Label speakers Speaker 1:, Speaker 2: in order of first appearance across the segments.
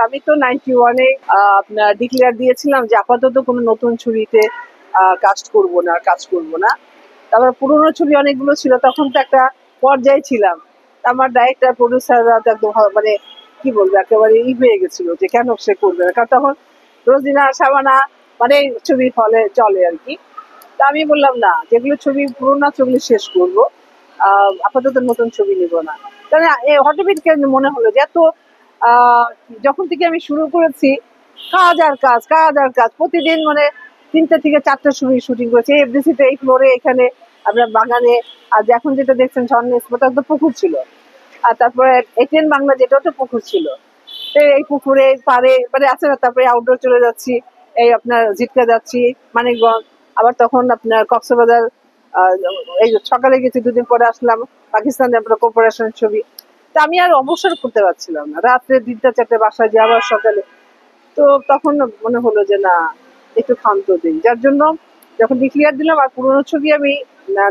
Speaker 1: আমি তো 91-এ আপনার ডিক্লেয়ার দিয়েছিলাম যে আপাতত কোনো নতুন ছবিতে কাজ করব না। তারপর পুরোনো ছবি অনেকগুলো ছিল, তখন তো একটা পর্যায়ে ছিলাম। আমার ডাইরেক্টর প্রডিউসাররা তো একদম মানে কি বলবো, একেবারে হয়ে গেছিল যে কেন সে করবে না, কারণ তখন রোজিনা শাবানা মানে ছবি হলে চলে আর কি। তা আমি বললাম না, যেগুলো ছবি পুরোনো ছবি শেষ করবো, আপাতত নতুন ছবি নিব না। কারণ হঠাৎ মনে হলো যে এত যখন থেকে আমি শুরু করেছি কাজ প্রতিদিন, মানে 3টে থেকে 4টা ছবি শুটিং করেছি এফডিসিতে, এই ফ্লোরে, এখানে আপনার বাগানে। আর এখন যেটা দেখছেন ঝর্ণা স্পট, তো পুকুর ছিল। আর তারপরে এটিএন বাংলা, যেটা তো পুকুর ছিল, তো এই পুকুরে পারে মানে আছে না। তারপরে আউটডোর চলে যাচ্ছি, এই আপনার জিটকা যাচ্ছি, মানিকগঞ্জ, আবার তখন আপনার কক্সবাজার। এই সকালে গেছি, 2 দিন পরে আসলাম পাকিস্তানে, আপনার কোঅপারেশন ছবি। তা আমি আর অবসর করতে পারছিলাম না, রাত্রে 3টা 4টে বাসায় যাই, আবার সকালে। তো তখন মনে হলো যে না, একটু ক্ষান্ত দিই, যার জন্য যখন ডিক্লিয়ার দিলাম। আর পুরোনো ছবি আমি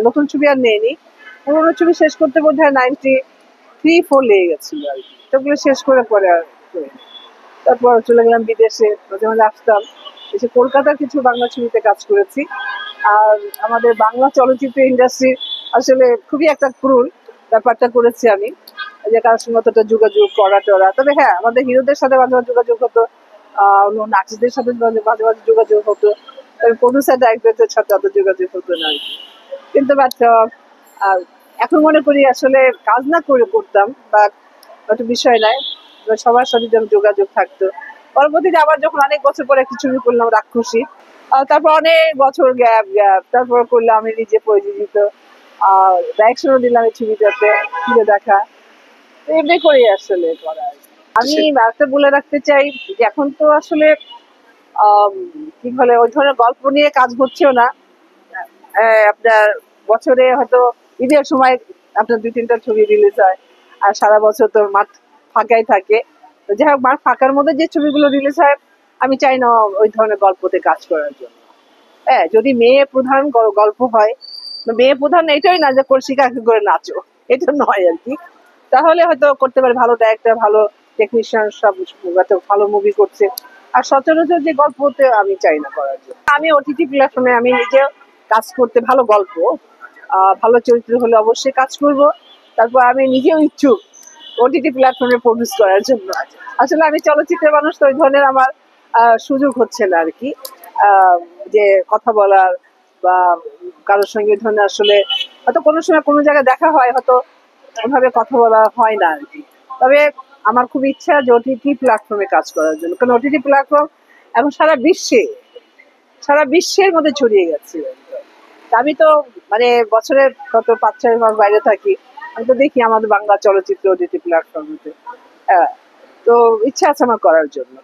Speaker 1: নতুন ছবি আর নেইনি। পুরোনো ছবি শেষ করতে বোধহয় 93-4 লেগে গেছিল আর কি, সেগুলো শেষ করে পরে আর করিনি। তারপর চলে গেলাম বিদেশে, মাঝে মাঝে আসতাম। এসে কলকাতার কিছু বাংলা ছবিতে কাজ করেছি। আর আমাদের বাংলা চলচ্চিত্র ইন্ডাস্ট্রি আসলে খুবই একটা ক্রুল ব্যাপারটা করেছি আমি, যে কারোর সঙ্গে অতটা যোগাযোগ করা টরা। তবে হ্যাঁ, আমাদের হিরোদের সাথে মাঝে মাঝে যোগাযোগ হতো, অন্য আর্টিস্টদের সাথে মাঝে মাঝে যোগাযোগ হতো, তবে প্রডিউসার ডাইরেক্টরদের সাথে অত যোগাযোগ হতো না আর কি। কিন্তু এখন মনে করি আসলে কাজ না করে করতাম বা একটা বিষয় নাই, সবার সাথে যেন যোগাযোগ থাকতো। পরবর্তীতে আবার যখন অনেক বছর পরে একটা ছবি করলাম রাক্ষসী, তারপর অনেক বছর গ্যাপ, তারপর করলাম আমি নিজে প্রযোজিত, ডাইরেকশনও দিলাম এই ছবিটাতে, ফিরে দেখা। এমনি করে আসলে করা। আমি একটা বলে রাখতে চাই যে এখন তো আসলে কি বলে, ওই ধরনের গল্প নিয়ে কাজ হচ্ছেও না। আপনার বছরে হয়তো ঈদের সময় আপনার 2-3টা ছবি রিলিজ হয়, আর সারা বছর তো মাঠ ফাঁকাই থাকে। তো যাই হোক, মাঠ ফাঁকার মধ্যে যে ছবিগুলো রিলিজ হয়, আমি চাই না ওই ধরনের গল্পতে কাজ করার জন্য। হ্যাঁ, যদি মেয়ে প্রধান গল্প হয়, মেয়ে প্রধান এটাই না যে কলসিকা করে নাচো, এটা নয় আর কি। তাহলে হয়তো করতে পারে, ভালো ডাইরেক্টর, ভালো টেকনিশিয়ান, সব ভালো মুভি করছে। আর সচরাচর যে গল্পতে আমি চাই না করার জন্য। আমি ওটিটি প্ল্যাটফর্মে আমি নিজে কাজ করতে, ভালো গল্প, ভালো চরিত্র হলে অবশ্যই কাজ করব। তারপর আমি নিজেও ইচ্ছুক ওটিটি প্ল্যাটফর্মে প্রডিউস করার জন্য। আসলে আমি চলচ্চিত্রের মানুষ, তো ওই ধরনের আমার সুযোগ হচ্ছে না আর কি, যে কথা বলার বা কারোর সঙ্গে ওই ধরনের আসলে হয়তো কোনো সময় কোনো জায়গায় দেখা হয়, হয়তো ওভাবে কথা বলা হয় না আর কি। তবে আমার খুব ইচ্ছা যে ওটিটি প্ল্যাটফর্মে কাজ করার জন্য, কারণ ওটিটি প্ল্যাটফর্ম এখন সারা বিশ্বের মধ্যে ছড়িয়ে গেছে। আমি তো মানে বছরে কত 5-6 মাস বাইরে থাকি, আমি তো দেখি আমাদের বাংলা চলচ্চিত্র ওটিটি প্ল্যাটফর্মে। তো ইচ্ছা আছে আমার করার জন্য।